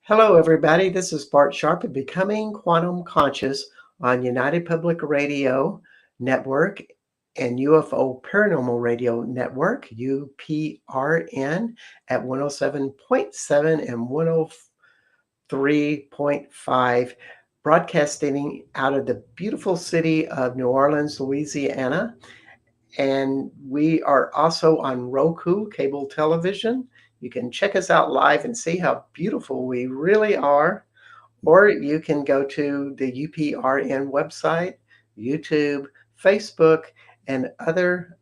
Hello, everybody. This is Bart Sharp and Becoming Quantum Conscious on United Public Radio Network and UFO Paranormal Radio Network, UPRN, at 107.7 and 103.5, broadcasting out of the beautiful city of New Orleans, Louisiana. And we are also on Roku cable television. You can check us out live and see how beautiful we really are. Or you can go to the UPRN website, YouTube, Facebook, and other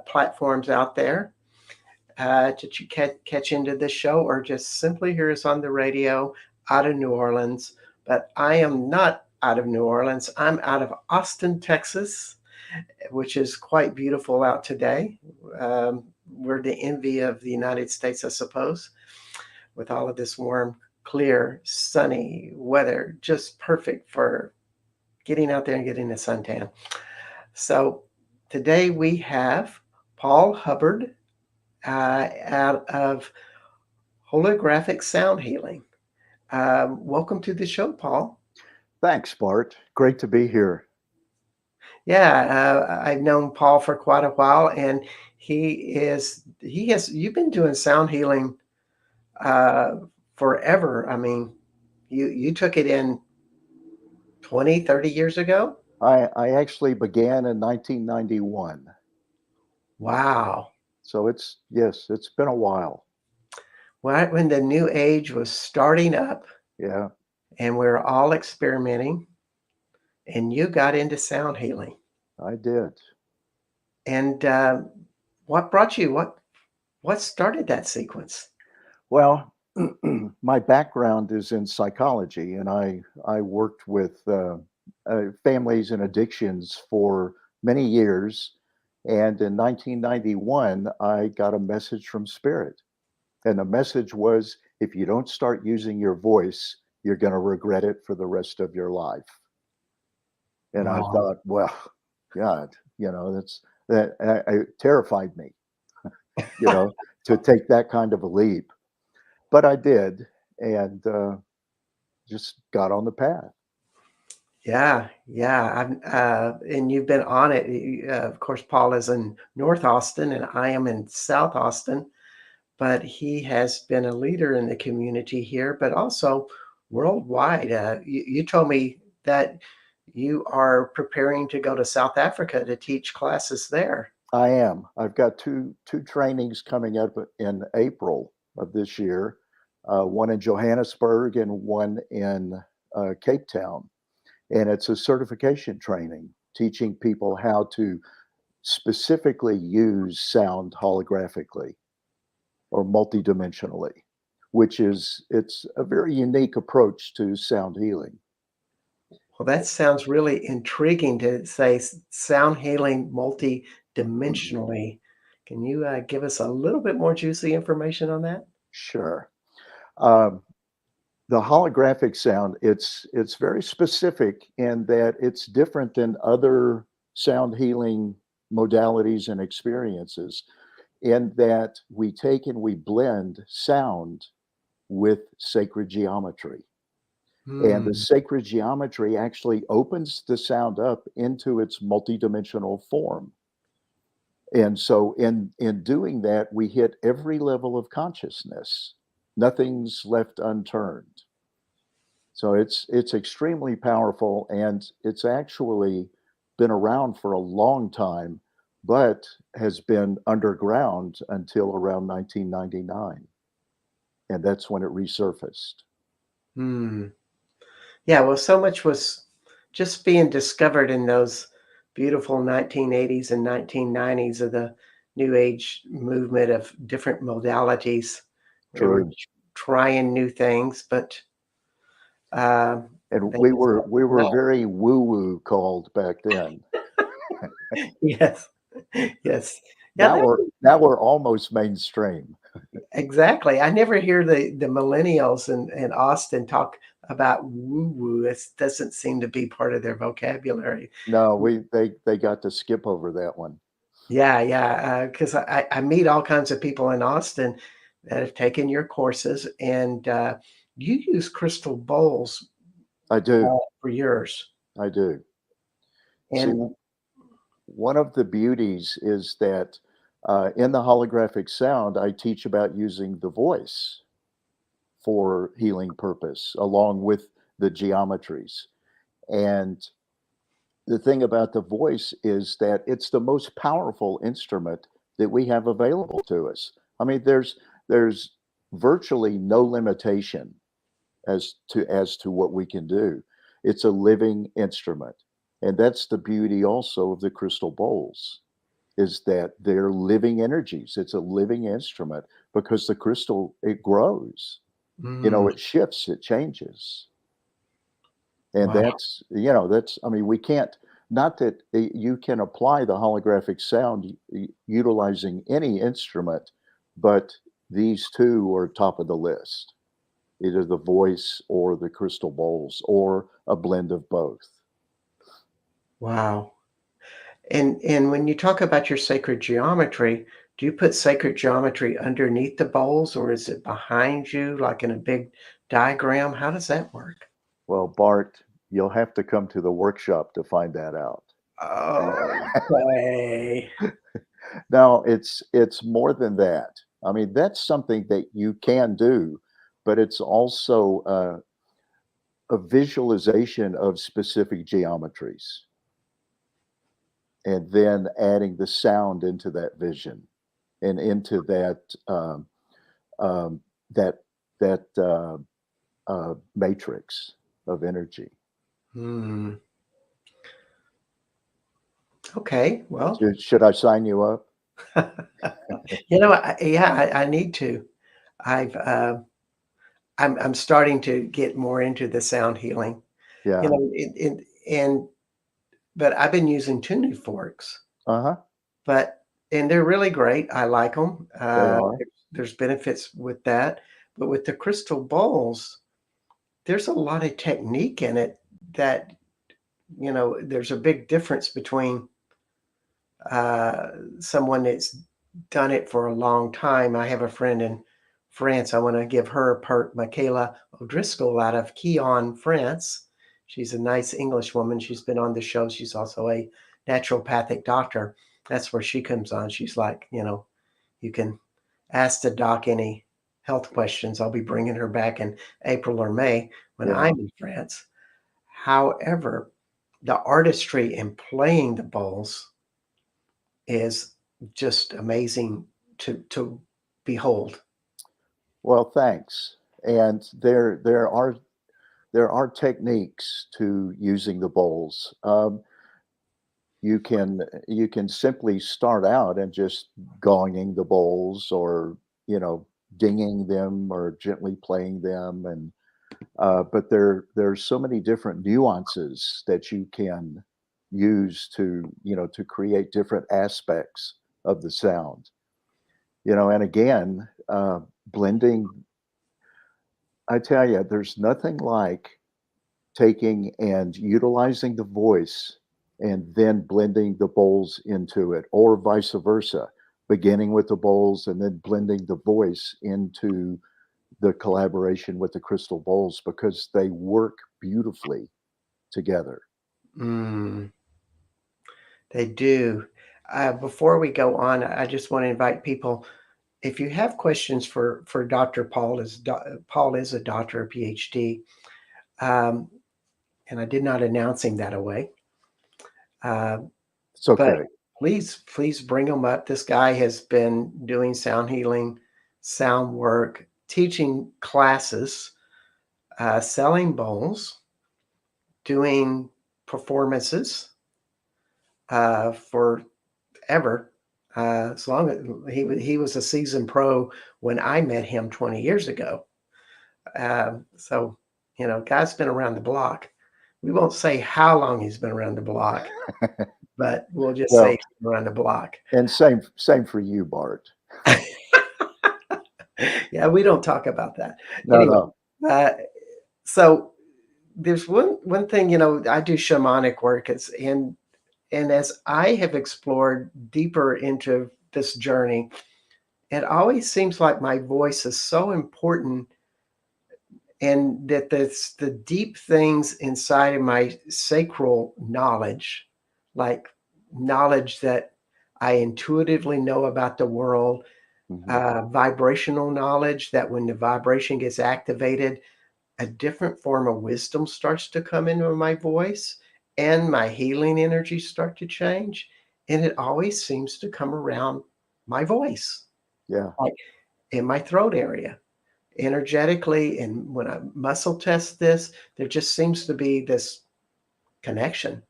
platforms out there to catch into this show, or just simply hear us on the radio out of New Orleans. But I am not out of New Orleans. I'm out of Austin, Texas, which is quite beautiful out today. We're the envy of the United States, I suppose, with all of this warm, clear, sunny weather, just perfect for getting out there and getting a suntan. So today we have Paul Hubbard out of Holographic Sound Healing. Welcome to the show, Paul. Thanks, Bart. Great to be here. Yeah, I've known Paul for quite a while, and you've been doing sound healing uh, forever. I mean, you took it in 20, 30 years ago. I actually began in 1991. Wow. So it's been a while. Right when the new age was starting up Yeah, and we were all experimenting, and you got into sound healing. I did. And what brought you? What started that sequence? Well, my background is in psychology, and I worked with families and addictions for many years. And in 1991, I got a message from Spirit. And the message was, if you don't start using your voice, you're going to regret it for the rest of your life. And I Wow. thought, well, God, it terrified me, to take that kind of a leap. But I did, and just got on the path. Yeah, yeah. And you've been on it. Of course, Paul is in North Austin, and I am in South Austin. But he has been a leader in the community here, but also worldwide. You told me that you are preparing to go to South Africa to teach classes there. I am. I've got two trainings coming up in April of this year, one in Johannesburg and one in Cape Town. And it's a certification training teaching people how to specifically use sound holographically or multidimensionally, it's a very unique approach to sound healing. Well, that sounds really intriguing to say sound healing multi-dimensionally. Can you give us a little bit more juicy information on that? Sure. Um, the holographic sound, it's very specific in that it's different than other sound healing modalities and experiences, in that we take and we blend sound with sacred geometry. And the Hmm. sacred geometry actually opens the sound up into its multidimensional form. And so in doing that, we hit every level of consciousness. Nothing's left unturned. So it's extremely powerful, and it's actually been around for a long time, but has been underground until around 1999. And that's when it resurfaced. Hmm. Yeah, well, so much was just being discovered in those beautiful 1980s and 1990s of the New Age movement of different modalities. We were True. trying new things, but uh, And they we just were got we were no. very woo-woo called back then. Yes, yes. Yeah, Now we're almost mainstream. exactly. I never hear the millennials in Austin talk about woo woo. It doesn't seem to be part of their vocabulary. No, they got to skip over that one. Yeah, yeah, because I meet all kinds of people in Austin that have taken your courses, and you use crystal bowls I do. for yours. I do. See, And one of the beauties is that in the holographic sound, I teach about using the voice for healing purpose, along with the geometries. And the thing about the voice is that it's the most powerful instrument that we have available to us. I mean, there's virtually no limitation as to what we can do. It's a living instrument. And that's the beauty also of the crystal bowls, is that they're living energies. It's a living instrument because the crystal, it grows, mm, it shifts, it changes. And wow, that's, I mean, we can't, not that you can apply the holographic sound utilizing any instrument, but these two are top of the list, either the voice or the crystal bowls or a blend of both. wow. And when you talk about your sacred geometry, do you put sacred geometry underneath the bowls or is it behind you like in a big diagram? How does that work? Well, Bart, you'll have to come to the workshop to find that out. Okay. Now, it's more than that. I mean, that's something that you can do, but it's also a visualization of specific geometries, and then adding the sound into that vision and into um, that matrix of energy. Hmm. Okay. Well, Should I sign you up? yeah, I need to. I've I'm starting to get more into the sound healing. You Yeah. know, and but I've been using tuning forks, Uh huh. but and they're really great. I like them. They are. There's benefits with that, but with the crystal bowls, there's a lot of technique in it that there's a big difference between uh, someone that's done it for a long time. I have a friend in France. I want to give her a part, Michaela O'Driscoll out of Keon, France. She's a nice English woman. She's been on the show. She's also a naturopathic doctor. That's where she comes on. She's like, you can ask the doc any health questions. I'll be bringing her back in April or May when Yeah. I'm in France. However, the artistry in playing the bowls is just amazing to behold. Well, thanks. And there are techniques to using the bowls. You can simply start out and just gonging the bowls, or dinging them, or gently playing them, and but there's so many different nuances that you can use to create different aspects of the sound. And again, blending. I tell you, there's nothing like taking and utilizing the voice and then blending the bowls into it, or vice versa, beginning with the bowls and then blending the voice into the collaboration with the crystal bowls, because they work beautifully together. Mm, they do. Before we go on, I just want to invite people. If you have questions for Dr. Paul, Paul is a doctor, a PhD, um, and I did not announce him that away. Uh, It's but okay. please bring him up. This guy has been doing sound healing, sound work, teaching classes, selling bowls, doing performances forever. As long as he was a seasoned pro when I met him 20 years ago. So guy's been around the block. We won't say how long he's been around the block, but we'll just say Well, he's been around the block. and same for you, Bart. Yeah, we don't talk about that. No, Anyway, no. uh, so there's one thing, I do shamanic work. And as I have explored deeper into this journey, it always seems like my voice is so important and that that's the deep things inside of my sacral knowledge, like knowledge that I intuitively know about the world, Hmm. vibrational knowledge that when the vibration gets activated, a different form of wisdom starts to come into my voice and my healing energies start to change. And it always seems to come around my voice, Yeah. like in my throat area, energetically. And when I muscle test this, there just seems to be this connection.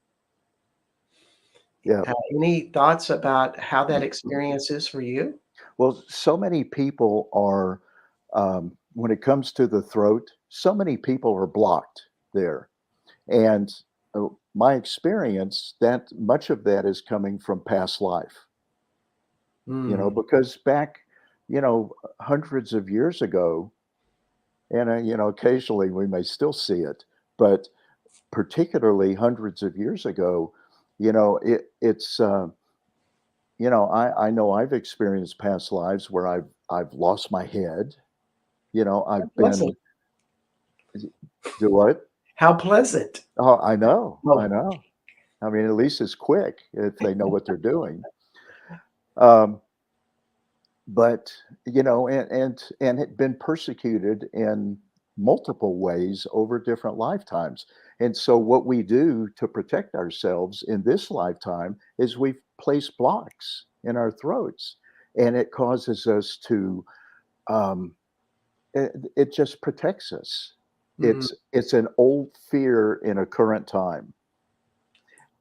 Yeah. Any thoughts about how that experience is for you? Well, so many people are, when it comes to the throat, so many people are blocked there. And my experience, that much of that is coming from past life, Mm, because back, hundreds of years ago, and, occasionally we may still see it, but particularly hundreds of years ago, I know I've experienced past lives where I've lost my head. how I've pleasant. been do what? How pleasant. Oh, I know, I Oh, know. I mean, at least it's quick if they know what they're doing. Um, but and had been persecuted in multiple ways over different lifetimes. And so what we do to protect ourselves in this lifetime is we place blocks in our throats, and it causes us to um, it just protects us. mm, It's an old fear in a current time.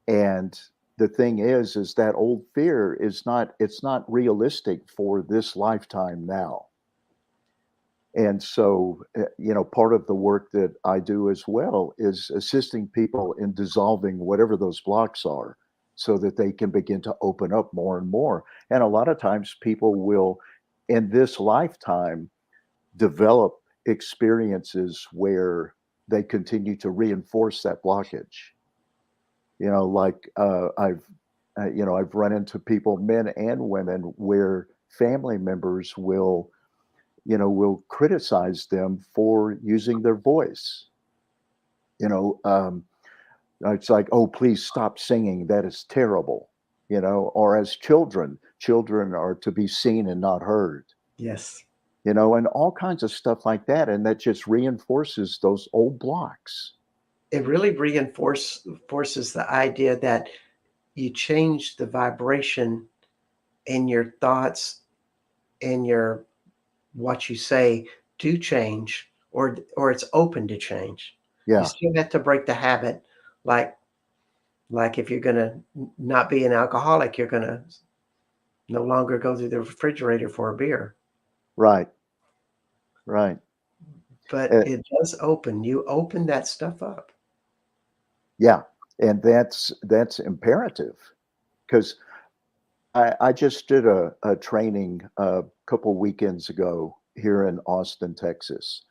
And the thing is that old fear is not it's not realistic for this lifetime now. And so, part of the work that I do as well is assisting people in dissolving whatever those blocks are so that they can begin to open up more and more. And a lot of times people will, in this lifetime, develop experiences where they continue to reinforce that blockage. Like I've run into people, men and women, where family members will criticize them for using their voice. You know, um, it's like, oh, please stop singing. That is terrible. Or as children are to be seen and not heard. yes. And all kinds of stuff like that. And that just reinforces those old blocks. It really reinforces the idea that you change the vibration in your thoughts and your what you say do change, or it's open to change. You Yeah, still have to break the habit, like if you're gonna not be an alcoholic, you're gonna no longer go to the refrigerator for a beer. right, right. But Uh, it does open. You open that stuff up. yeah, and that's imperative because I just did a training a couple weekends ago here in Austin, Texas,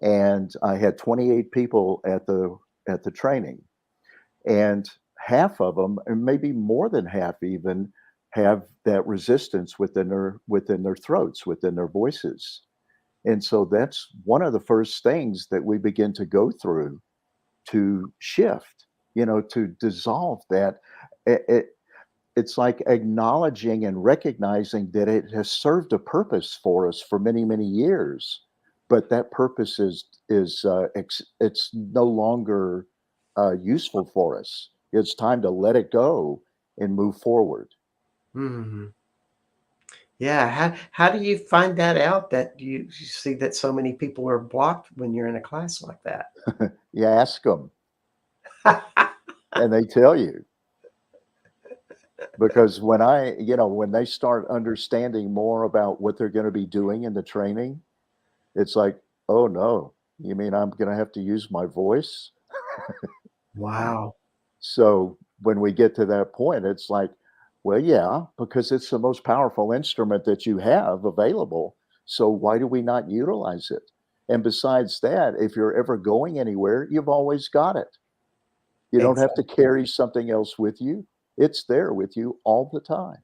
and I had 28 people at the training, and half of them, and maybe more than half even, have that resistance within their throats, within their voices. And so that's one of the first things that we begin to go through to shift, to dissolve that. It's like acknowledging and recognizing that it has served a purpose for us for many, many years, but that purpose it's no longer useful for us. It's time to let it go and move forward. Mhm. Yeah. How do you find that out that you see that so many people are blocked when you're in a class like that? You ask them, and they tell you. Because when they start understanding more about what they're going to be doing in the training, it's like, oh no, you mean I'm going to have to use my voice? Wow. So when we get to that point, it's like, well, yeah, because it's the most powerful instrument that you have available. So why do we not utilize it? And besides that, if you're ever going anywhere, you've always got it. You don't have to Exactly. carry something else with you. It's there with you all the time.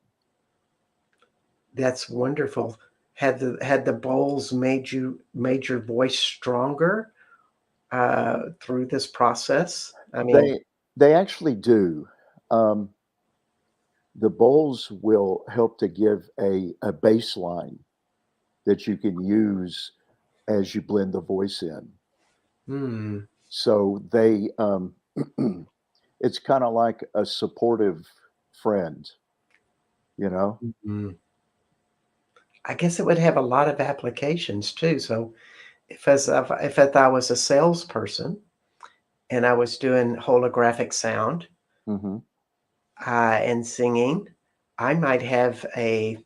That's wonderful. Had the bowls made your voice stronger, through this process? I mean, They actually do. Um, the bowls will help to give a baseline that you can use as you blend the voice in. hmm, So they, it's kind of like a supportive friend, you know? mhm. I guess it would have a lot of applications too. So if I was a salesperson and I was doing holographic sound Hmm. and singing, I might have a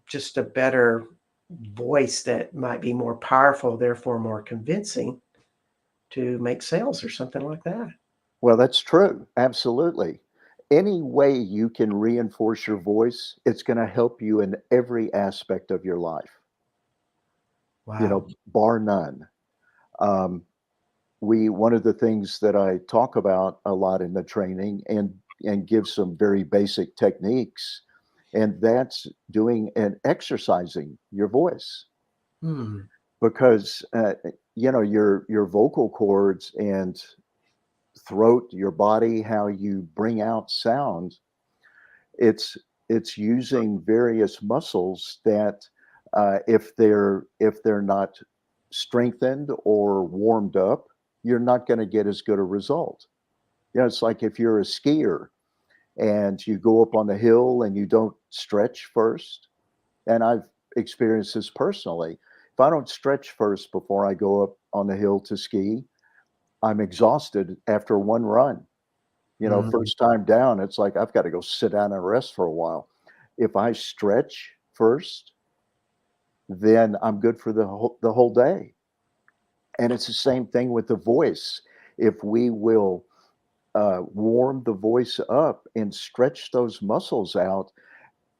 just a better voice that might be more powerful, therefore more convincing to make sales or something like that. Well, that's true. Absolutely. Any way you can reinforce your voice, it's going to help you in every aspect of your life, Wow. bar none. Um, one of the things that I talk about a lot in the training and give some very basic techniques, and that's doing and exercising your voice Hmm. because your vocal cords and throat, your body, how you bring out sound, it's it's using various muscles that if they're not strengthened or warmed up, you're not going to get as good a result. It's like if you're a skier and you go up on the hill and you don't stretch first, and I've experienced this personally. If I don't stretch first before I go up on the hill to ski, I'm exhausted after one run. Mm. First time down, it's like I've got to go sit down and rest for a while. If I stretch first, then I'm good for the whole day. And it's the same thing with the voice. If we will warm the voice up and stretch those muscles out,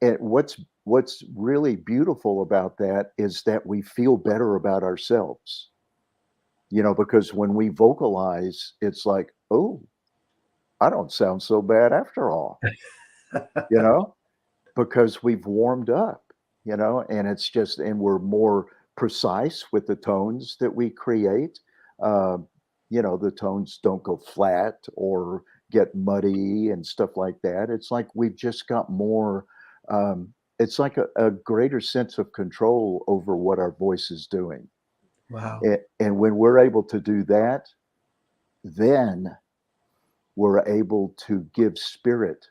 and what's really beautiful about that is that we feel better about ourselves. Because when we vocalize, it's like, oh, I don't sound so bad after all. You know, because we've warmed up, and it's just and we're more precise with the tones that we create. Um, the tones don't go flat or get muddy and stuff like that. It's like we've just got more, it's like a greater sense of control over what our voice is doing. Wow. And when we're able to do that, then we're able to give spirit,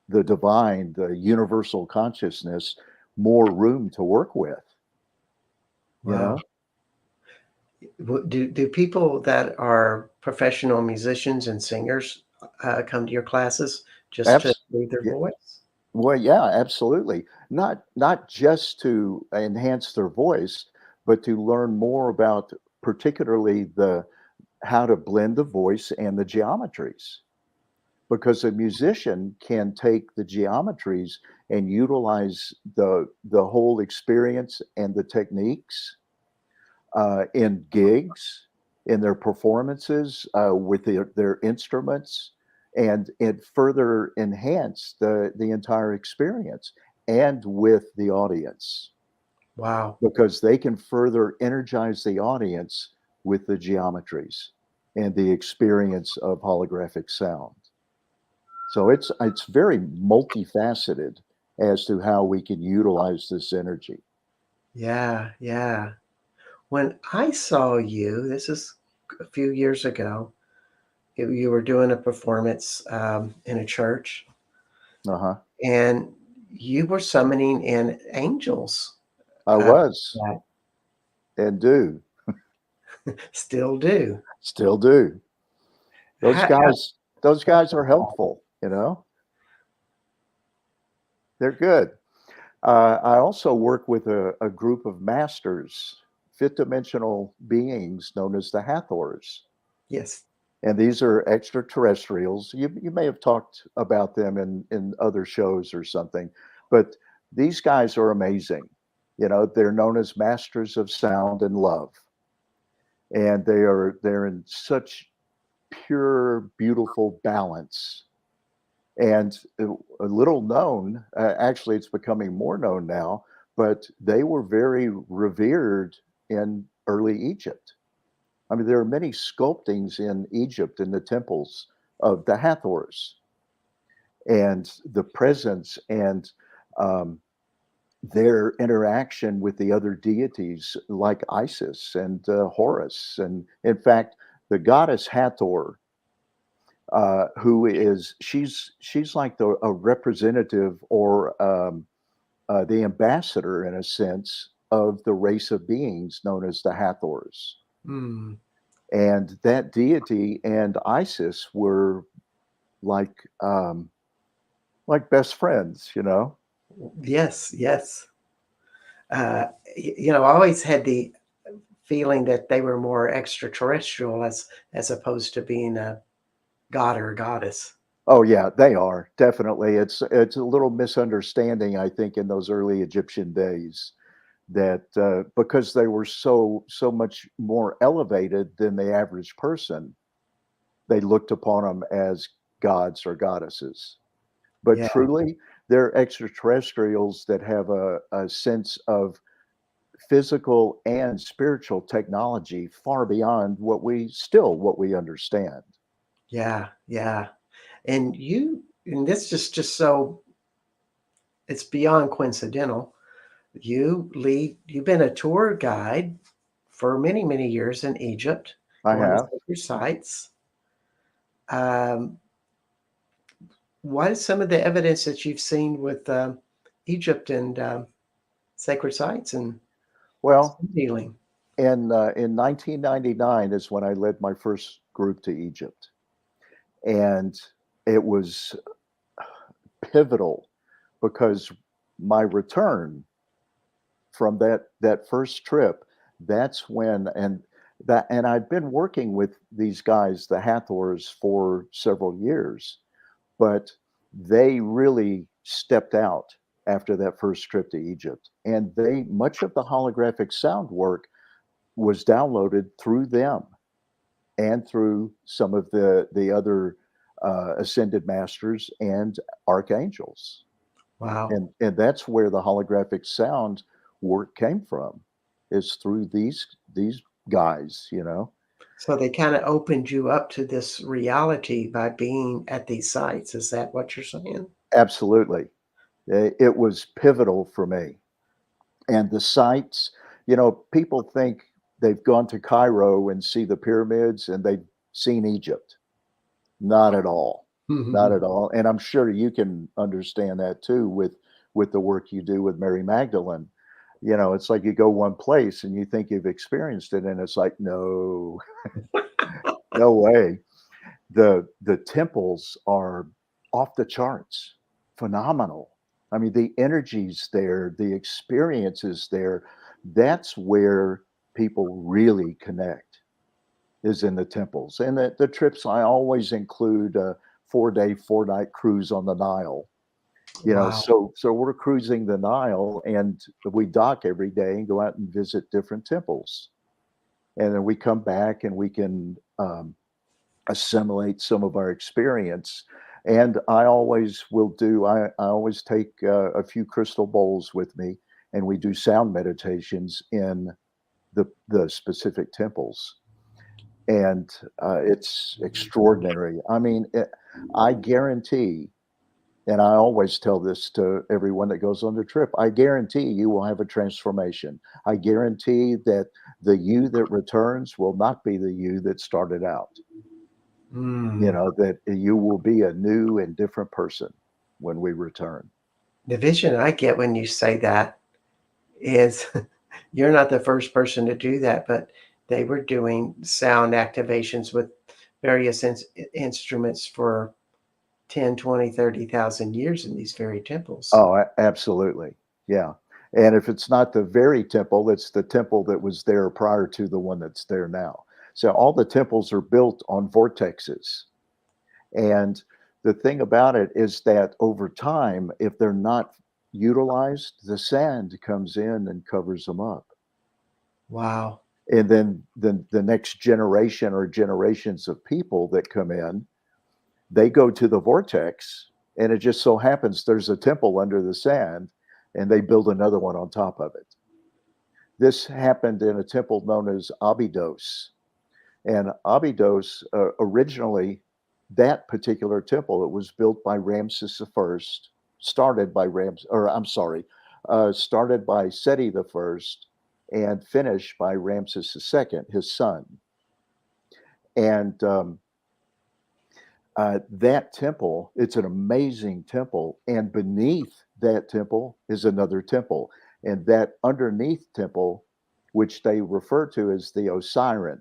the divine, the universal consciousness, more room to work with, you Wow. know? Do people that are professional musicians and singers come to your classes just to Abs- improve their yeah, voice? well, yeah, absolutely. Not just to enhance their voice, but to learn more about particularly the how to blend the voice and the geometries. Because a musician can take the geometries and utilize the whole experience and the techniques in gigs, in their performances with their instruments, and it further enhance the entire experience and with the audience Wow. because they can further energize the audience with the geometries and the experience of holographic sound. So it's very multifaceted as to how we can utilize this energy. Yeah. Yeah. When I saw you, this is a few years ago, you were doing a performance in a church Uh-huh. and you were summoning in angels. I Uh, was that and do still do. still do. Those How, guys those guys are helpful, They're good. I also work with a group of masters, fifth dimensional beings known as the Hathors. yes. And these are extraterrestrials. You may have talked about them in other shows or something, but these guys are amazing. They're known as masters of sound and love. And they're in such pure, beautiful balance. And a little known, actually, it's becoming more known now, but they were very revered in early Egypt. I mean, there are many sculptings in Egypt in the temples of the Hathors, and the presence and um, their interaction with the other deities like Isis and Horus. And in fact, the goddess Hathor, who is she's like a representative or the ambassador in a sense of the race of beings known as the Hathors. Hmm. And that deity and Isis were like like best friends, you know. Yes, yes. I always had the feeling that they were more extraterrestrial as opposed to being a god or a goddess. Oh yeah, they are definitely. It's a little misunderstanding, I think, in those early Egyptian days that because they were so much more elevated than the average person, they looked upon them as gods or goddesses. But Yeah, truly, they're extraterrestrials that have a sense of physical and spiritual technology far beyond what we understand. yeah, yeah. And this is just so it's beyond coincidental. You've been a tour guide for many, many years in Egypt, I going to have. sacred sites. Um, what is some of the evidence that you've seen with Egypt and sacred sites and Well, healing? in 1999 is when I led my first group to Egypt, and it was pivotal because my return from that first trip, that's when and I've been working with these guys, the Hathors, for several years, but they really stepped out after that first trip to Egypt, and they much of the holographic sound work was downloaded through them and through some of the other ascended masters and archangels, Wow. and that's where the holographic sound work came from, is through these guys, you know. So they kind of opened you up to this reality by being at these sites. Is that what you're saying? Absolutely. It was pivotal for me. And the sites, you know, people think they've gone to Cairo and see the pyramids and they've seen Egypt. Not at all. Not at all. And I'm sure you can understand that too with the work you do with Mary Magdalene. You know, it's like you go one place and you think you've experienced it, and it's like, no, no way. The temples are off the charts, phenomenal. I mean, the energy's there, the experience is there. That's where people really connect, is in the temples. And the trips, I always include a 4 day, 4 night cruise on the Nile. You know, Wow. so we're cruising the Nile and we dock every day and go out and visit different temples. And then we come back and we can assimilate some of our experience. And I always will do, I always take a few crystal bowls with me, and we do sound meditations in the specific temples. And it's extraordinary. I mean, I guarantee, and I always tell this to everyone that goes on the trip, I guarantee you will have a transformation. I guarantee that the you that returns will not be the you that started out. You Mm. know, that you will be a new and different person when we return. The vision I get when you say that is you're not the first person to do that, but they were doing sound activations with various instruments for 10, 20, 30,000 years in these very temples. Oh, absolutely. Yeah. And if it's not the very temple, it's the temple that was there prior to the one that's there now. So all the temples are built on vortexes. And the thing about it is that over time, if they're not utilized, the sand comes in and covers them up. Wow. And then the next generation or generations of people that come in, they go to the vortex, and it just so happens there's a temple under the sand, and they build another one on top of it. This happened in a temple known as Abydos, And Abydos, originally, that particular temple, it was built by Ramses the First, started by started by Seti the First, and finished by Ramses the Second, his son. And that temple, it's an amazing temple, and beneath that temple is another temple, and that underneath temple, which they refer to as the Osiris,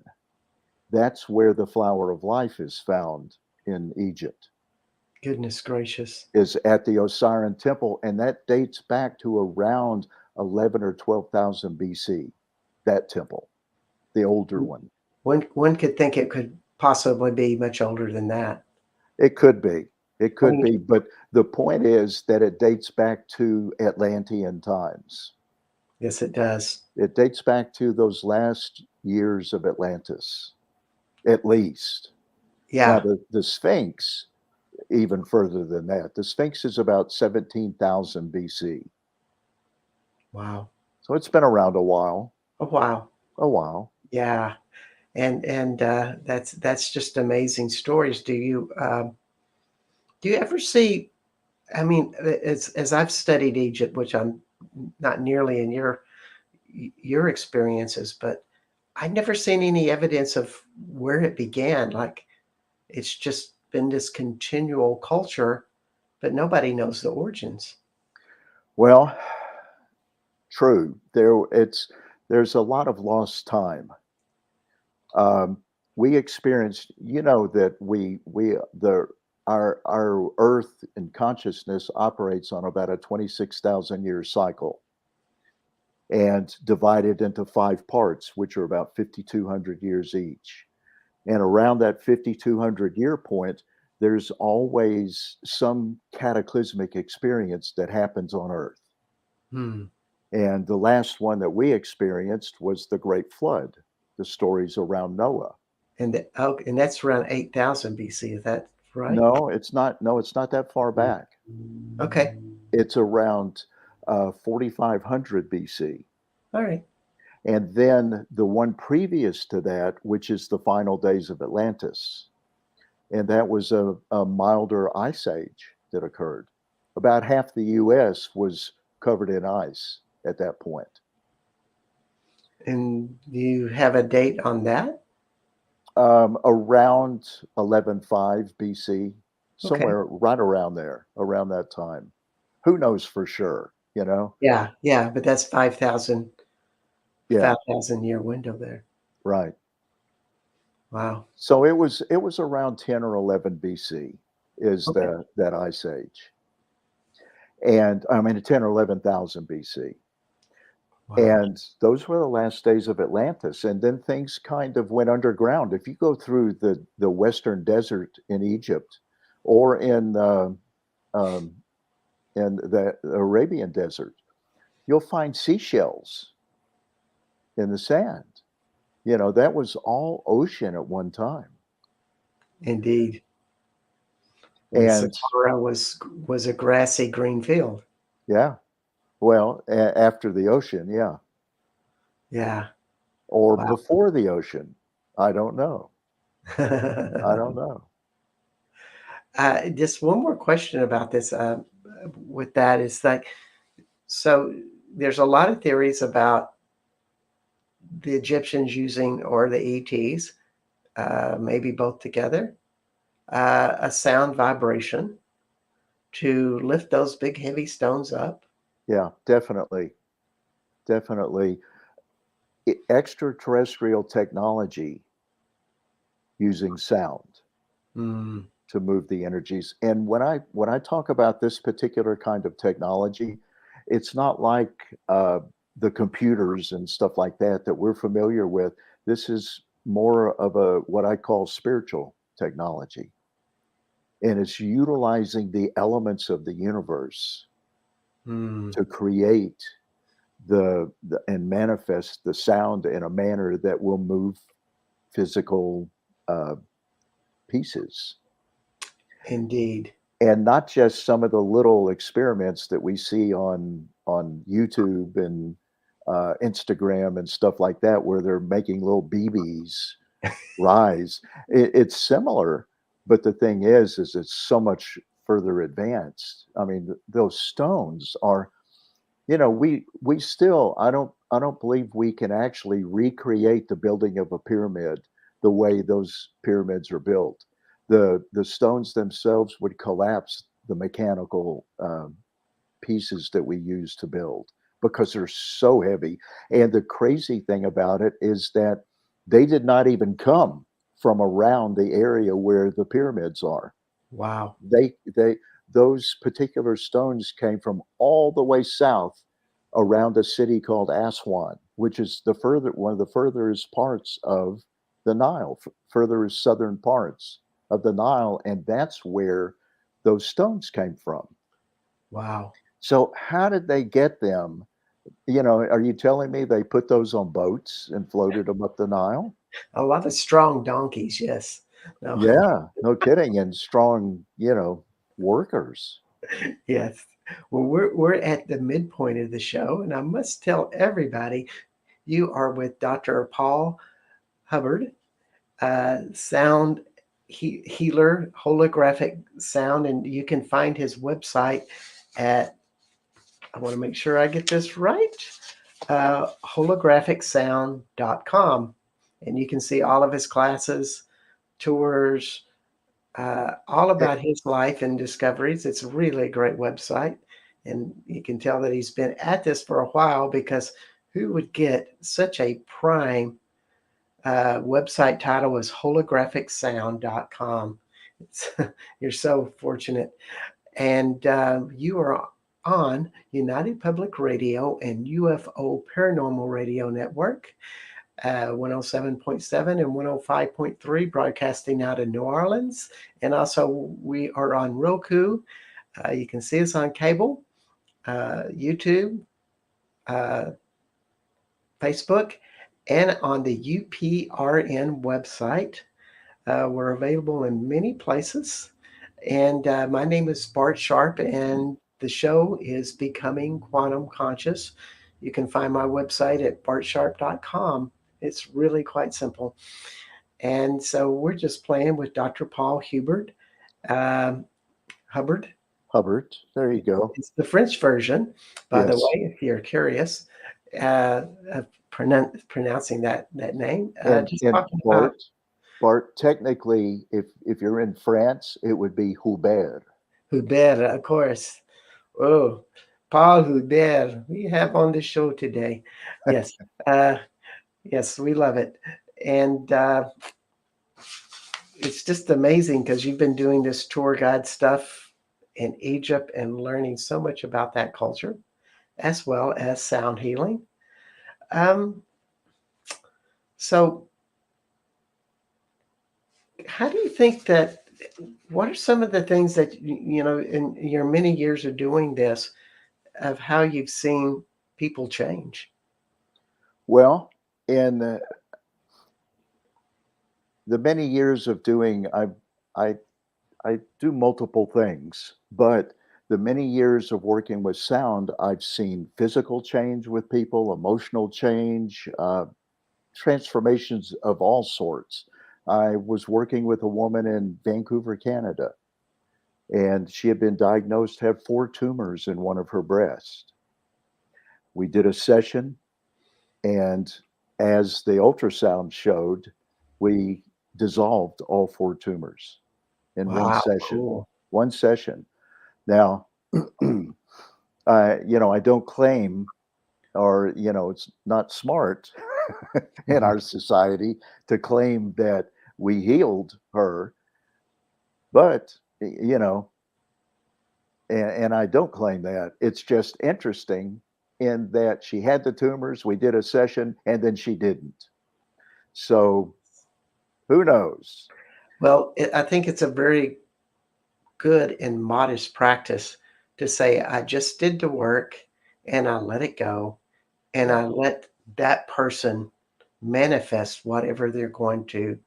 that's where the flower of life is found in Egypt, Goodness gracious. is at the Osiris temple, and that dates back to around 11 or 12,000 BC, that temple, the older one. One could think it could possibly be much older than that. It could be. It I could mean, be, but the point is that it dates back to Atlantean times. yes, it does. It dates back to those last years of Atlantis, at least. Now, Yeah. the Sphinx, even further than that, the Sphinx is about 17,000 BC. Wow. So it's been around a while, Oh, wow. a while. Yeah. And that's just amazing stories. Do you ever see? I mean, as I've studied Egypt, which I'm not nearly in your experiences, but I've never seen any evidence of where it began. Like it's just been this continual culture, but nobody knows the origins. Well, true. There's a lot of lost time. We experienced, that our Earth and consciousness operates on about a 26,000 year cycle, and divided into 5 parts, which are about 5,200 years each. And around that 5,200 year point, there's always some cataclysmic experience that happens on Earth. Hmm. And the last one that we experienced was the Great Flood, the stories around Noah. And that's around 8,000 BC. Is that right? No, it's not. No, it's not that far back. Okay. It's around 4,500 BC. All right. And then the one previous to that, which is the final days of Atlantis. And that was a milder ice age that occurred. About half the US was covered in ice at that point. And do you have a date on that? Around 11.5 BC, Okay. somewhere right around there, around that time. Who knows for sure, you know? Yeah. Yeah. But that's 5,000 Yeah, 5,000 year window there. right. Wow. So it was around 10 or 11 BC is Okay. that ice age. And I mean 10 or 11,000 BC. Wow. And those were the last days of Atlantis. And then things kind of went underground. If you go through the Western Desert in Egypt, or um, in the Arabian Desert, you'll find seashells in the sand. That was all ocean at one time. Indeed. And And Sahara was a grassy green field. yeah, well, after the ocean, yeah, Yeah. or Wow. before the ocean. I don't know. I don't know. Just one more question about this. With that is like, so there's a lot of theories about the Egyptians using, or the ETs, maybe both together, a sound vibration to lift those big heavy stones up. Yeah, definitely. Definitely. Extraterrestrial technology using sound Mm, to move the energies. And when I talk about this particular kind of technology, it's not like the computers and stuff like that we're familiar with. This is more of a what I call spiritual technology, and it's utilizing the elements of the universe mm, to create the and manifest the sound in a manner that will move physical uh, pieces. indeed. And not just some of the little experiments that we see on YouTube and Instagram and stuff like that, where they're making little BBs rise. It's similar, but the thing is it's so much further advanced. I mean, those stones are, we still, I don't believe we can actually recreate the building of a pyramid the way those pyramids are built. The stones themselves would collapse the mechanical pieces that we use to build because they're so heavy. And the crazy thing about it is that they did not even come from around the area where the pyramids are. Wow. They those particular stones came from all the way south around a city called Aswan, which is the further one of the furthest parts of the Nile, furthest southern parts of the Nile, and that's where those stones came from. Wow. So how did they get them? Are you telling me they put those on boats and floated them up the Nile? A lot of strong donkeys, yes. No, Yeah, no kidding. And strong, workers. yes. Well, we're at the midpoint of the show, and I must tell everybody you are with Dr. Paul Hubbard, sound healer, holographic sound, and you can find his website at, I want to make sure I get this right, holographicsound.com. And you can see all of his classes, tours, all Eh, about his life and discoveries. It's really a great website. And you can tell that he's been at this for a while because who would get such a prime website title as holographicsound.com? It's, you're so fortunate. And you are on United Public Radio and UFO Paranormal Radio Network, 107.7 and 105.3, broadcasting out of New Orleans. And also, we are on Roku. You can see us on cable, YouTube, uh, Facebook, and on the UPRN website. We're available in many places. And my name is Bart Sharp, and the show is Becoming Quantum Conscious. You can find my website at bartsharp.com. It's really quite simple. And so we're just playing with Dr. Paul Hubert, um, Hubbard. Hubbard. There you go. It's the French version, by the Yes. way, if you're curious, of pronouncing that name. And Just and talking about Bart, technically, if you're in France, it would be Hubert. Hubert, of course. Oh, Paul Hubert, we have on the show today. Yes, uh, yes, we love it. And it's just amazing because you've been doing this tour guide stuff in Egypt and learning so much about that culture, as well as sound healing. Um, so, how do you think that? What are some of the things that in your many years of doing this, of how you've seen people change? Well, in the many years of doing, I I do multiple things, but the many years of working with sound, I've seen physical change with people, emotional change, transformations of all sorts. I was working with a woman in Vancouver, Canada, and she had been diagnosed to have 4 tumors in one of her breasts. We did a session, and as the ultrasound showed, we dissolved all 4 tumors in one Wow, session. cool. One session. Now, I don't claim, or it's not smart in Mhm. our society to claim that we healed her, but and I don't claim that. It's just interesting in that she had the tumors. We did a session, and then she didn't. So who knows? Well, I think it's a very good and modest practice to say, I just did the work and I let it go and Yeah. I let that person manifest whatever they're going to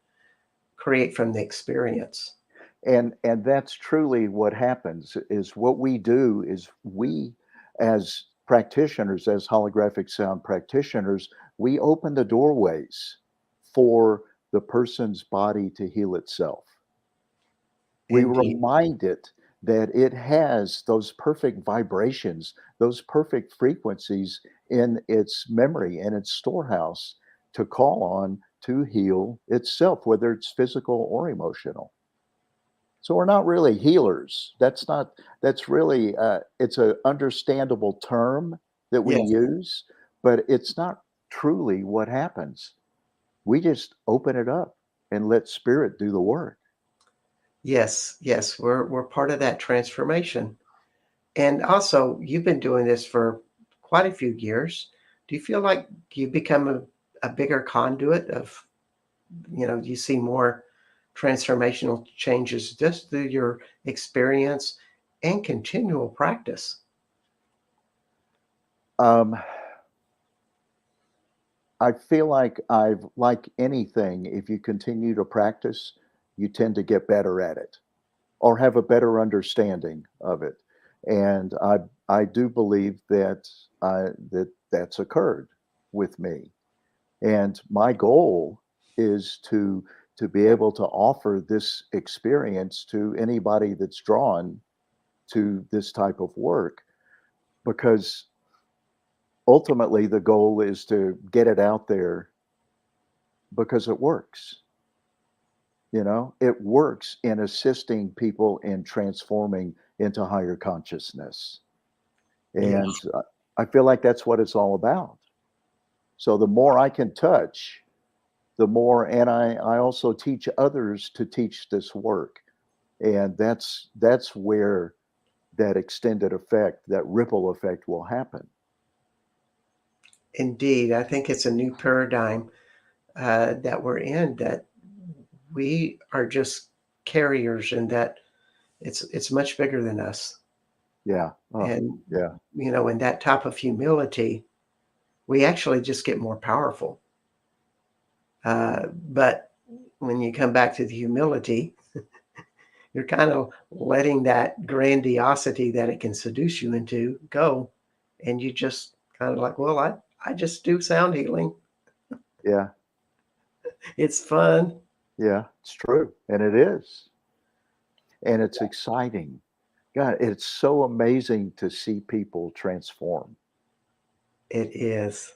create from the experience. And that's truly what happens. Is what we do is we, as practitioners, as holographic sound practitioners, we open the doorways for the person's body to heal itself. We Indeed. remind it that it has those perfect vibrations, those perfect frequencies in its memory and its storehouse to call on to heal itself, whether it's physical or emotional. So we're not really healers. That's really, it's a understandable term that we Yes. use, but it's not truly what happens. We just open it up and let spirit do the work. Yes. Yes. We're part of that transformation. And also, you've been doing this for quite a few years. Do you feel like you become a bigger conduit of, you see more transformational changes just through your experience and continual practice? Um, I feel like like anything, if you continue to practice, you tend to get better at it or have a better understanding of it. And I do believe that that's occurred with me. And my goal is to be able to offer this experience to anybody that's drawn to this type of work, because ultimately the goal is to get it out there because it works. It works in assisting people in transforming into higher consciousness. Yeah. And I feel like that's what it's all about. So the more I can touch, the more, and I also teach others to teach this work. And that's where that extended effect, that ripple effect will happen. Indeed. I think it's a new paradigm that we're in, that we are just carriers, and that it's much bigger than us. Yeah. Oh, And, yeah. in that type of humility, we actually just get more powerful. But when you come back to the humility, you're kind of letting that grandiosity that it can seduce you into go. And you just kind of like, well, I just do sound healing. Yeah. It's fun. Yeah. It's true. And it is. And it's exciting. God, it's so amazing to see people transform. It is.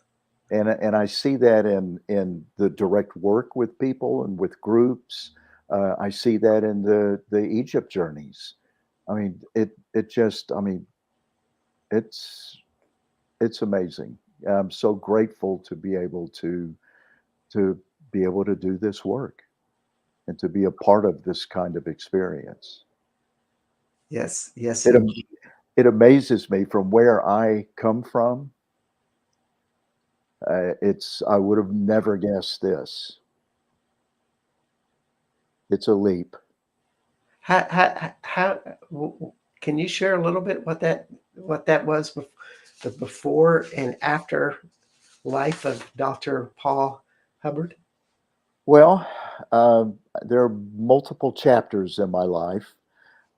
And I see that in the direct work with people and with groups. I see that in the Egypt journeys. I mean, it just, I mean, it's it's amazing. I'm so grateful to be able to do this work and to be a part of this kind of experience. Yes. Yes, It am- indeed. it amazes me from where I come from. It's I would have never guessed this. It's a leap. Can you share a little bit what that was, the before and after life of Dr. Paul Hubbard? Well, there are multiple chapters in my life.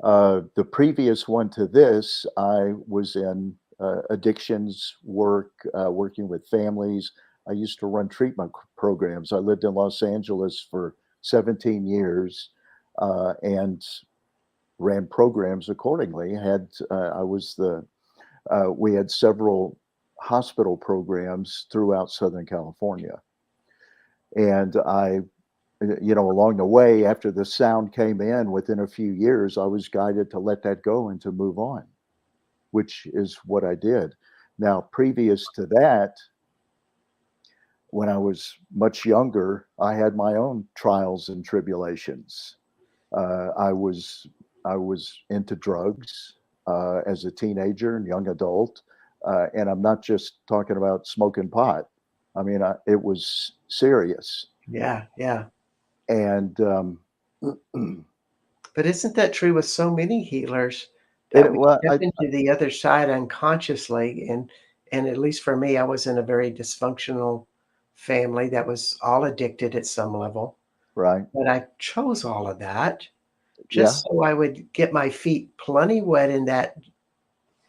The previous one to this, I was in addictions work, working with families. I used to run treatment programs. I lived in Los Angeles for 17 years and ran programs accordingly. I was we had several hospital programs throughout Southern California, and along the way, after the sound came in, within a few years, I was guided to let that go and to move on, which is what I did. Now, previous to that, when I was much younger, I had my own trials and tribulations. Uh, I was I was into drugs as a teenager and young adult, and I'm not just talking about smoking pot. I mean, it was serious, Yeah, yeah. and But isn't that true with so many healers, that it we well, step into the other side unconsciously? And at least for me, I was in a very dysfunctional family that was all addicted at some level. right, But I chose all of that yeah, just so I would get my feet plenty wet in that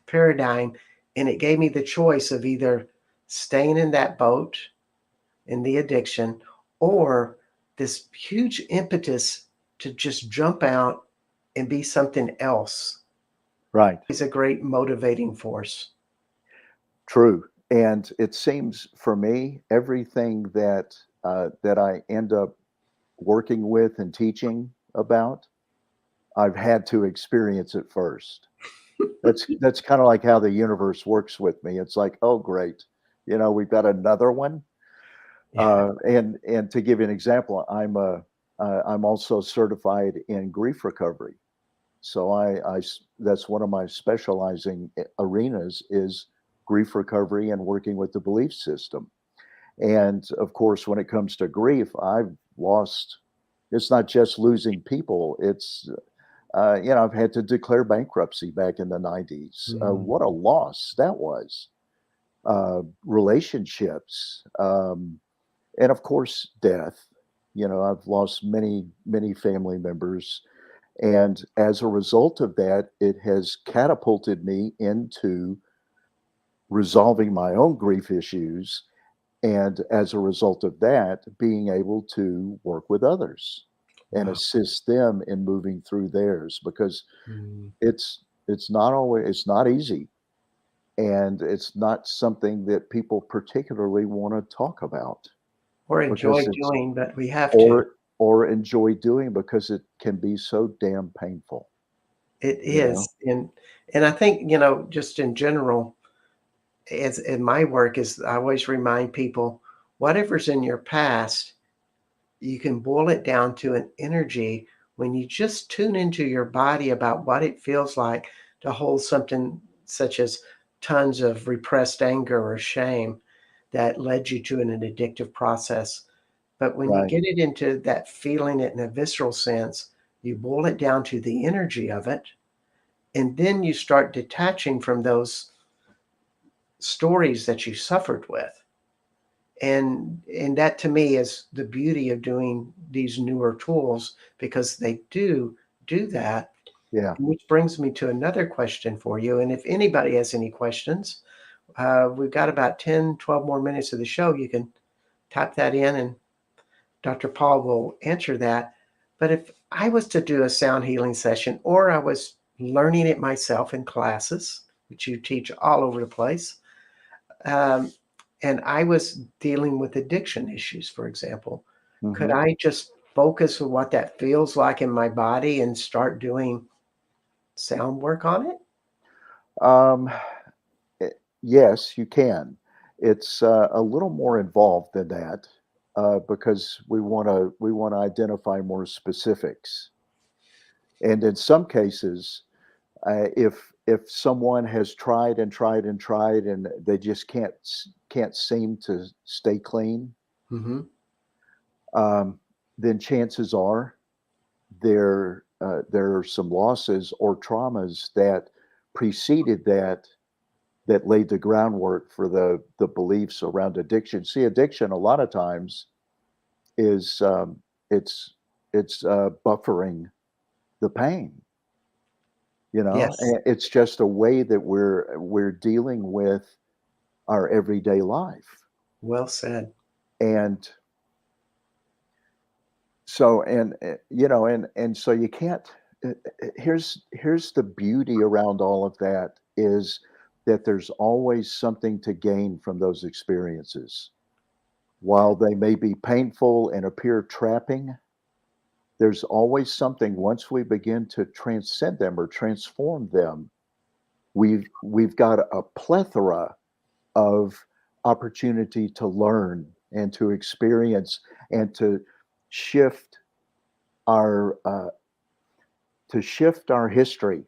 paradigm, and it gave me the choice of either staying in that boat, in the addiction, or this huge impetus to just jump out and be something else Right. is a great motivating force. True. And it seems for me, everything that I end up working with and teaching about, I've had to experience it first. That's kind of like how the universe works with me. It's like, oh, great, we've got another one. Yeah. And to give you an example, I'm also certified in grief recovery. So that's one of my specializing arenas is grief recovery and working with the belief system. And of course, when it comes to grief, I've lost. It's not just losing people. I've had to declare bankruptcy back in the 90s. Mm. What a loss that was. Relationships, and of course, death. I've lost many, many family members. And as a result of that, it has catapulted me into resolving my own grief issues. And as a result of that, being able to work with others and Wow. assist them in moving through theirs because Mm. it's not easy, and it's not something that people particularly want to talk about Or enjoy because it's doing, but we have to. or enjoy doing because it can be so damn painful, It you know? is. And I think, just in general, as in my work is I always remind people, whatever's in your past, you can boil it down to an energy when you just tune into your body about what it feels like to hold something such as tons of repressed anger or shame that led you to an addictive process. But when you Right, get it into that feeling it in a visceral sense, you boil it down to the energy of it, and then you start detaching from those stories that you suffered with. And that to me is the beauty of doing these newer tools because they do that. yeah. Which brings me to another question for you. And if anybody has any questions, we've got about 10, 12 more minutes of the show. You can type that in and Dr. Paul will answer that. But if I was to do a sound healing session or I was learning it myself in classes, which you teach all over the place, um, and I was dealing with addiction issues, for example, could Mhm. I just focus on what that feels like in my body and start doing sound work on it? Um, eh, yes, you can. It's, a little more involved than that, because we wanna identify more specifics. And in some cases, if someone has tried and tried and tried and they just can't seem to stay clean, Hmm. um, then chances are there are some losses or traumas that preceded that laid the groundwork for the beliefs around addiction. See, addiction a lot of times is it's buffering the pain. Yes, And it's just a way that we're dealing with our everyday life. well said. And so and so you can't here's the beauty around all of that is that there's always something to gain from those experiences. While they may be painful and appear trapping, there's always something once we begin to transcend them or transform them, we've got a plethora of opportunity to learn and to experience and shift our shift our history.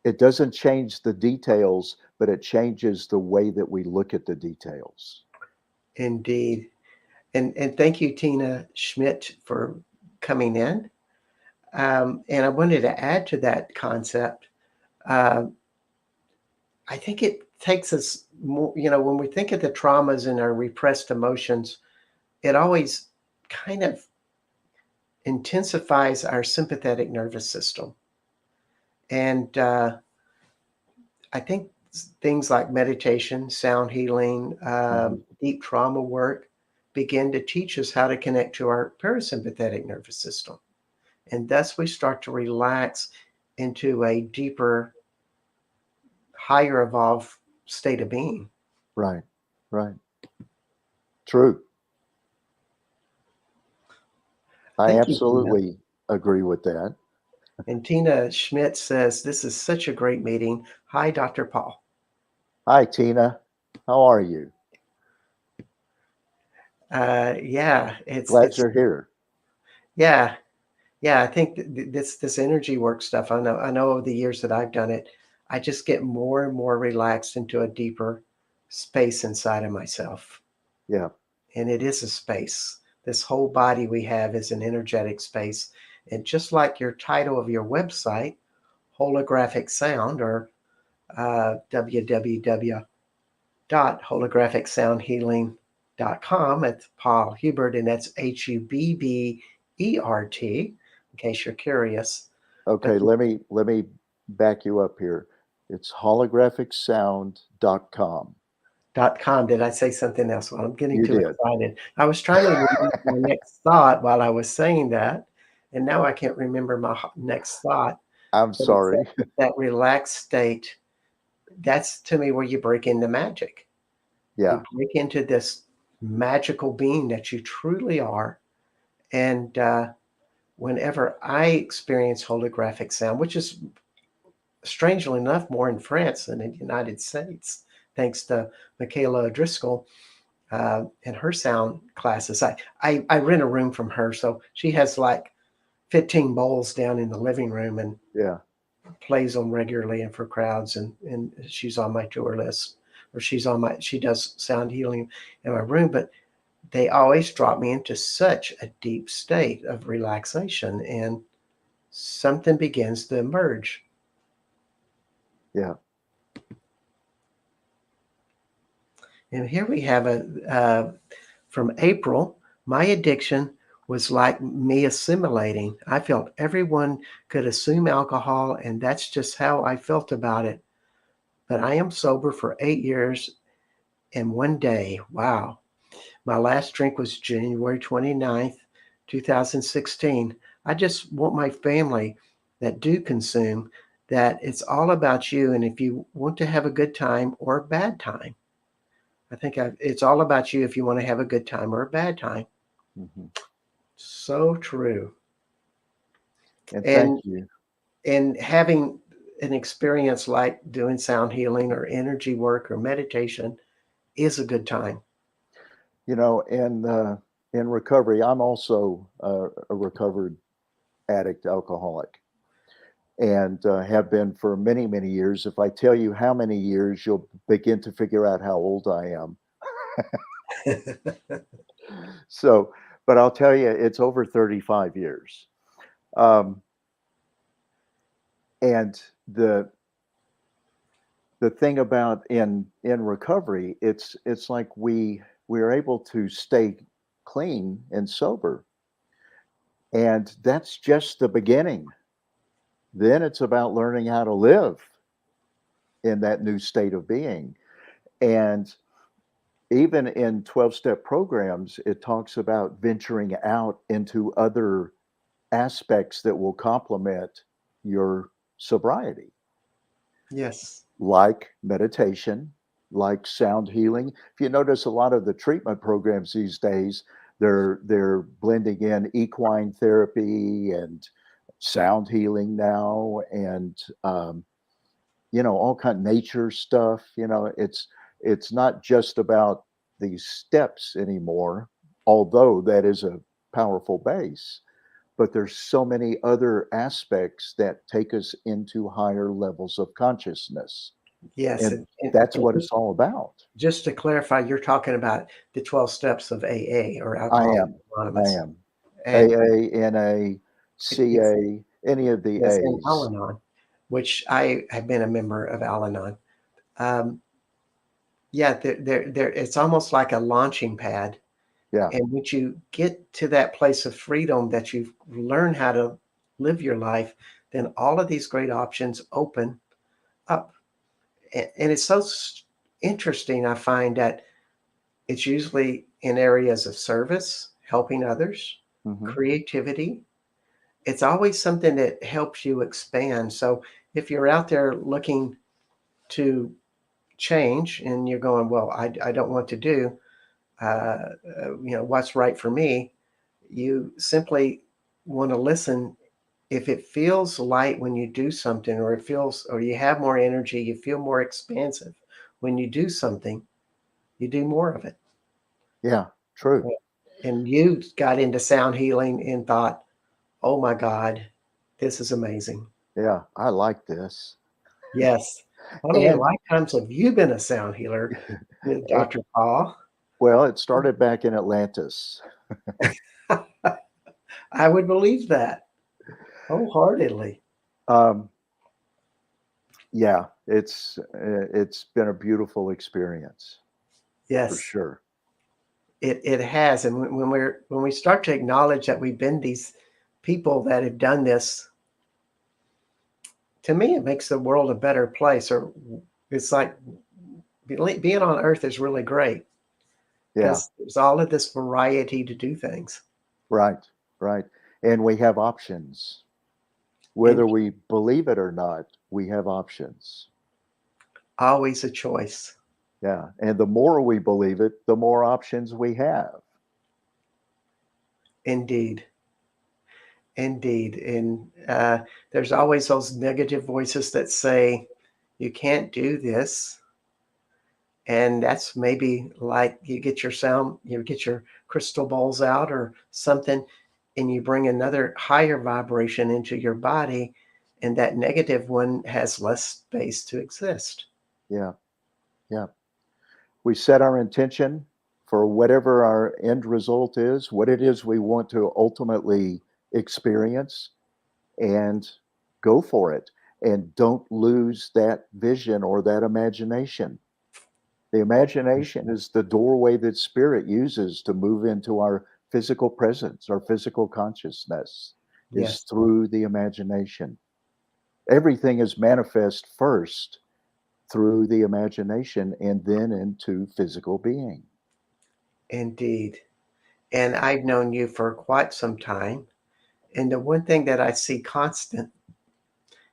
It doesn't change the details, but it changes the way that we look at the details. Indeed. And thank you, Tina Schmidt, for coming in. And I wanted to add to that concept. Uh, I think it takes us more, when we think of the traumas and our repressed emotions, it always kind of intensifies our sympathetic nervous system. And I think things like meditation, sound healing, Mhm. deep trauma work, begin to teach us how to connect to our parasympathetic nervous system. And thus we start to relax into a deeper, higher evolved state of being. Right. Right. True. I Thank you, Tina. absolutely agree with that. And Tina Schmidt says, this is such a great meeting. Hi, Dr. Paul. Hi, Tina. How are you? Yeah, Glad you're here. yeah, yeah. I think this energy work stuff. I know over the years that I've done it, I just get more and more relaxed into a deeper space inside of myself. Yeah. And it is a space. This whole body we have is an energetic space. And just like your title of your website, Holographic Sound, or www.holographicsoundhealing.com. It's Paul Hubbert, and that's Hubbert, in case you're curious. But Okay, let me back you up here. It's holographicsound.com. .com, did I say something else? Well, I'm getting You too did. excited. I was trying to remember my next thought while I was saying that, and now I can't remember my next thought. I'm But it's sorry. that relaxed state. That's to me where you break into magic. You Yeah. break into this magical being that you truly are. And whenever I experience holographic sound, which is strangely enough more in France than in the United States, thanks to Michaela Driscoll and her sound classes. I rent a room from her, so she has like 15 bowls down in the living room and Yeah. plays them regularly and for crowds. And she's on my tour list, or she does sound healing in my room. But they always drop me into such a deep state of relaxation, and something begins to emerge. Yeah. And here we have from April. My addiction was like me assimilating. I felt everyone could assume alcohol, and that's just how I felt about it. But I am sober for 8 years and one day. Wow. My last drink was January 29th, 2016. I just want my family that do consume that it's all about you. And if you want to have a good time or a bad time, it's all about you if you want to have a good time or a bad time. Hmm. So true. And thank And you. and having an experience like doing sound healing or energy work or meditation is a good time. In recovery, I'm also a recovered addict alcoholic, and have been for many, many years. If I tell you how many years, you'll begin to figure out how old I am. So, but I'll tell you, it's over 35 years. Um, and the thing about in recovery, it's like we're able to stay clean and sober, and that's just the beginning. Then it's about learning how to live in that new state of being. And even in 12-step programs, it talks about venturing out into other aspects that will complement your sobriety, Yes. like meditation, like sound healing. If you notice, a lot of the treatment programs these days, they're blending in equine therapy and sound healing now, and all kind of nature stuff. It's not just about these steps anymore, although that is a powerful base. But there's so many other aspects that take us into higher levels of consciousness. Yes. And that's And what it's all about. just to clarify, you're talking about the 12 steps of AA, or I Alcoholics am. I Anonymous. am. And AA, NA, it's, CA, any of the yes, and A's. Al Anon, which I have been a member of Al Anon. Um, yeah, it's almost like a launching pad. Yeah. And once you get to that place of freedom that you've learned how to live your life, then all of these great options open up. And it's so interesting, I find that it's usually in areas of service, helping others, Hmm. creativity. It's always something that helps you expand. So if you're out there looking to change and you're going, well, I don't want to do, what's right for me, you simply want to listen. If it feels light when you do something, or it feels, or you have more energy, you feel more expansive when you do something, you do more of it. Yeah, true. And you got into sound healing and thought, oh my God, this is amazing. Yeah, I like this. Yes. How many And, lifetimes have you been a sound healer, and Dr. Paul? well, it started back in Atlantis. I would believe that wholeheartedly. Um, yeah, it's been a beautiful experience for Yes, sure. it has. And when we start to acknowledge that we've been these people that have done this, to me, it makes the world a better place. Or it's like being on Earth is really great Yeah, because there's all of this variety to do things. right, right. And we have options. And Whether we believe it or not, we have options. always a choice. Yeah. And the more we believe it, the more options we have. Indeed. Indeed. And there's always those negative voices that say, you can't do this. And that's maybe like you get your crystal balls out or something, and you bring another higher vibration into your body, and that negative one has less space to exist. Yeah. Yeah. We set our intention for whatever our end result is, what it is we want to ultimately experience, and go for it. And don't lose that vision or that imagination. The imagination is the doorway that spirit uses to move into our physical presence, our physical consciousness is Yes, through the imagination. Everything is manifest first through the imagination and then into physical being. indeed. And I've known you for quite some time. And the one thing that I see constant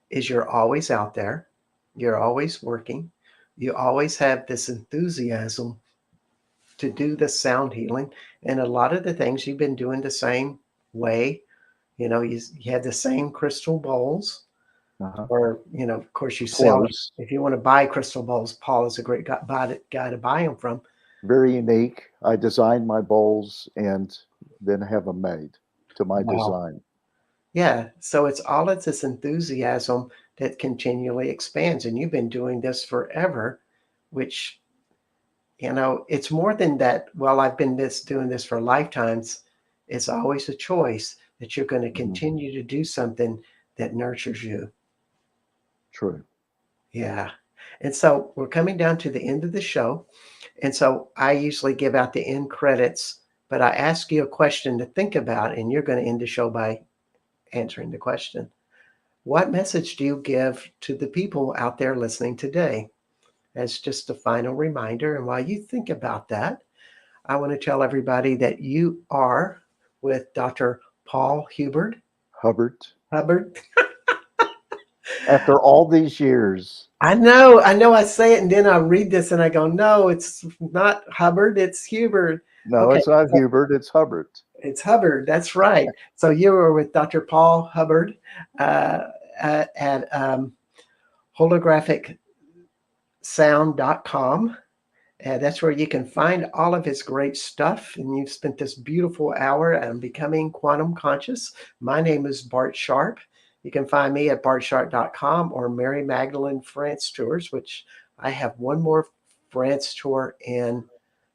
is you're always out there, you're always working, you always have this enthusiasm to do the sound healing. And a lot of the things you've been doing the same way. You have the same crystal bowls, Uh-huh. or, of course, you sell it. Close, If you want to buy crystal bowls, Paul is a great guy to buy them from. very unique. I design my bowls and then have them made to my Wow. design. Yeah. So it's all of this enthusiasm that continually expands. And you've been doing this forever, which, it's more than that. Well, I've been doing this for lifetimes. It's always a choice that you're going to Mhm. continue to do something that nurtures you. True. Yeah. And so we're coming down to the end of the show. And so I usually give out the end credits, but I ask you a question to think about, and you're going to end the show by answering the question. What message do you give to the people out there listening today? As just a final reminder. And while you think about that, I want to tell everybody that you are with Dr. Paul Hubbert, Hubbert. after all these years, I know I say it and then I read this and I go, no, it's not Hubbard, it's Hubert. no, Okay, it's not so Hubert, it's Hubbert. it's Hubbard. That's right. So you were with Dr. Paul Hubbard uh, at holographicsound.com. That's where you can find all of his great stuff. And you've spent this beautiful hour on becoming quantum conscious. My name is Bart Sharp. You can find me at bartsharp.com or Mary Magdalene France Tours, which I have one more France tour in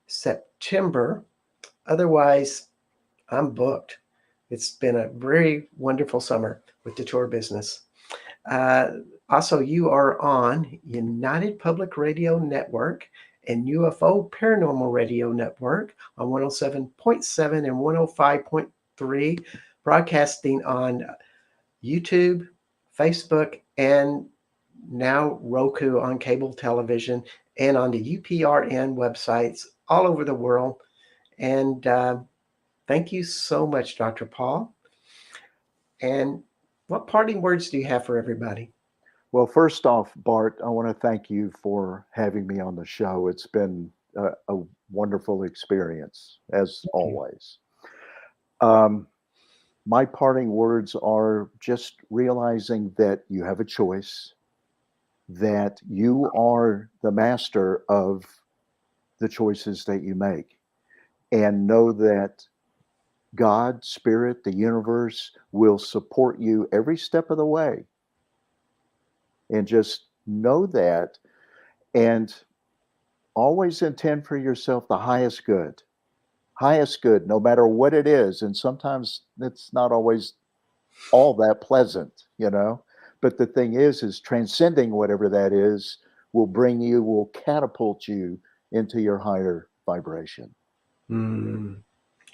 September. Otherwise, I'm booked. It's been a very wonderful summer with the tour business. Uh, Also, you are on United Public Radio Network and UFO Paranormal Radio Network on 107.7 and 105.3, broadcasting on YouTube, Facebook, and now Roku on cable television and on the UPRN websites all over the world. And thank you so much, Dr. Paul. And what parting words do you have for everybody? Well, first off, Bart, I want to thank you for having me on the show. It's been a wonderful experience, as Thank you. always. Um, my parting words are just realizing that you have a choice, that you are the master of the choices that you make, and know that God, Spirit, the universe will support you every step of the way. And just know that, and always intend for yourself the highest good, no matter what it is. And sometimes it's not always all that pleasant, you know. But the thing is transcending whatever that is will catapult you into your higher vibration. Mm,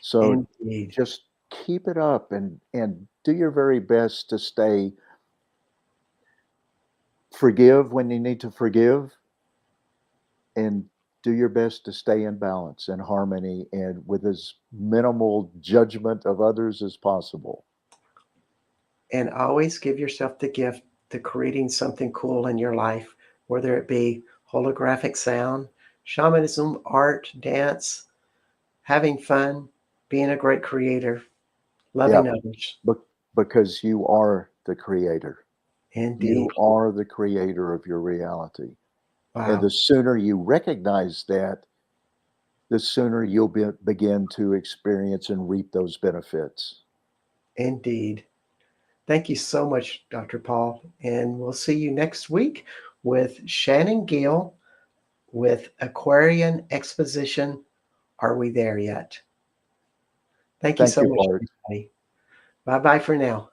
So indeed. just keep it up and do your very best to stay forgive when you need to forgive, and do your best to stay in balance and harmony and with as minimal judgment of others as possible. And always give yourself the gift to creating something cool in your life, whether it be holographic sound, shamanism, art, dance, having fun, being a great creator, Yeah, loving others. but because you are the creator. Indeed. You are the creator of your reality. And Wow. the sooner you recognize that, the sooner begin to experience and reap those benefits. Indeed. Thank you so much, Dr. Paul. And we'll see you next week with Shannon Gill with Aquarian Exposition. Are we there yet? Thank you Thank so you, much, Bart. everybody. Bye bye for now.